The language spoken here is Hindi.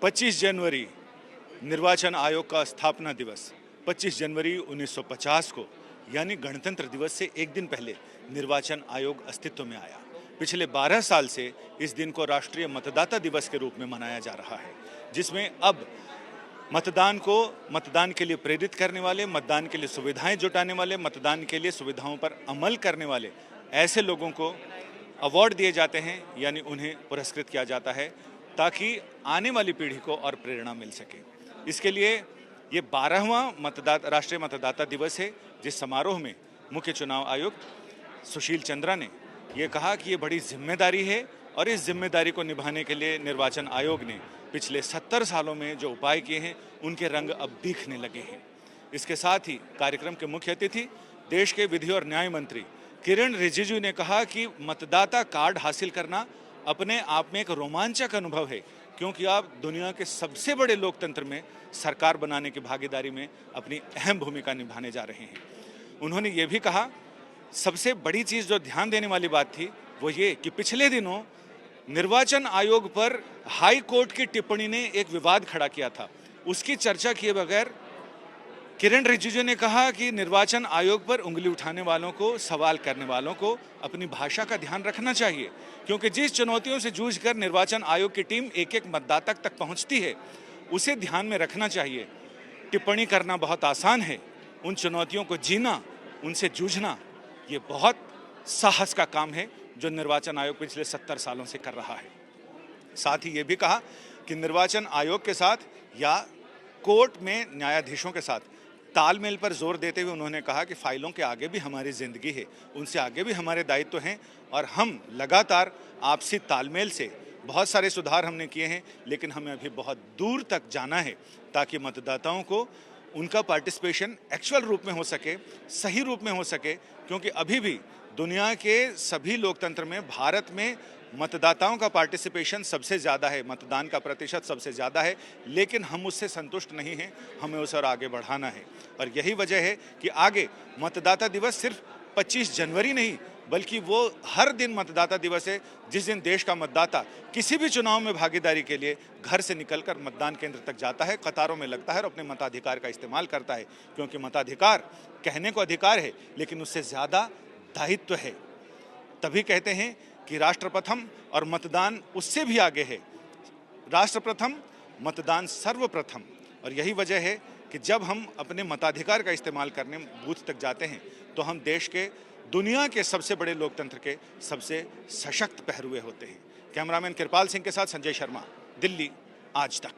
25 जनवरी निर्वाचन आयोग का स्थापना दिवस। 25 जनवरी 1950 को यानी गणतंत्र दिवस से एक दिन पहले निर्वाचन आयोग अस्तित्व में आया। पिछले 12 साल से इस दिन को राष्ट्रीय मतदाता दिवस के रूप में मनाया जा रहा है, जिसमें अब मतदान के लिए प्रेरित करने वाले, मतदान के लिए सुविधाएं जुटाने वाले, मतदान के लिए सुविधाओं पर अमल करने वाले ऐसे लोगों को अवार्ड दिए जाते हैं, यानी उन्हें पुरस्कृत किया जाता है ताकि आने वाली पीढ़ी को और प्रेरणा मिल सके। इसके लिए ये 12वां राष्ट्रीय मतदाता दिवस है, जिस समारोह में मुख्य चुनाव आयुक्त सुशील चंद्रा ने ये कहा कि ये बड़ी जिम्मेदारी है और इस जिम्मेदारी को निभाने के लिए निर्वाचन आयोग ने पिछले 70 सालों में जो उपाय किए हैं उनके रंग अब दिखने लगे हैं। इसके साथ ही कार्यक्रम के मुख्य अतिथि देश के विधि और न्याय मंत्री किरण रिजिजू ने कहा कि मतदाता कार्ड हासिल करना अपने आप में एक रोमांचक अनुभव है, क्योंकि आप दुनिया के सबसे बड़े लोकतंत्र में सरकार बनाने की भागीदारी में अपनी अहम भूमिका निभाने जा रहे हैं। उन्होंने ये भी कहा, सबसे बड़ी चीज़ जो ध्यान देने वाली बात थी वो ये कि पिछले दिनों निर्वाचन आयोग पर हाई कोर्ट की टिप्पणी ने एक विवाद खड़ा किया था। उसकी चर्चा किए बगैर किरण रिजिजू ने कहा कि निर्वाचन आयोग पर उंगली उठाने वालों को, सवाल करने वालों को अपनी भाषा का ध्यान रखना चाहिए, क्योंकि जिस चुनौतियों से जूझकर निर्वाचन आयोग की टीम एक एक मतदाता तक पहुंचती है उसे ध्यान में रखना चाहिए। टिप्पणी करना बहुत आसान है, उन चुनौतियों को जीना, उनसे जूझना ये बहुत साहस का काम है जो निर्वाचन आयोग पिछले 70 सालों से कर रहा है। साथ ही ये भी कहा कि निर्वाचन आयोग के साथ या कोर्ट में न्यायाधीशों के साथ तालमेल पर जोर देते हुए उन्होंने कहा कि फाइलों के आगे भी हमारी जिंदगी है, उनसे आगे भी हमारे दायित्व हैं और हम लगातार आपसी तालमेल से बहुत सारे सुधार हमने किए हैं, लेकिन हमें अभी बहुत दूर तक जाना है ताकि मतदाताओं को उनका पार्टिसिपेशन एक्चुअल रूप में हो सके, सही रूप में हो सके, क्योंकि अभी भी दुनिया के सभी लोकतंत्र में भारत में मतदाताओं का पार्टिसिपेशन सबसे ज़्यादा है, मतदान का प्रतिशत सबसे ज़्यादा है, लेकिन हम उससे संतुष्ट नहीं हैं, हमें उसे और आगे बढ़ाना है। और यही वजह है कि आगे मतदाता दिवस सिर्फ 25 जनवरी नहीं बल्कि वो हर दिन मतदाता दिवस है, जिस दिन देश का मतदाता किसी भी चुनाव में भागीदारी के लिए घर से निकलकर मतदान केंद्र तक जाता है, कतारों में लगता है और अपने मताधिकार का इस्तेमाल करता है, क्योंकि मताधिकार कहने को अधिकार है लेकिन उससे ज़्यादा दायित्व है। तभी कहते हैं कि राष्ट्र प्रथम और मतदान उससे भी आगे है। राष्ट्र प्रथम, मतदान सर्वप्रथम। और यही वजह है कि जब हम अपने मताधिकार का इस्तेमाल करने बूथ तक जाते हैं तो हम देश के, दुनिया के सबसे बड़े लोकतंत्र के सबसे सशक्त पहरुए होते हैं। कैमरामैन कृपाल सिंह के साथ संजय शर्मा, दिल्ली, आज तक।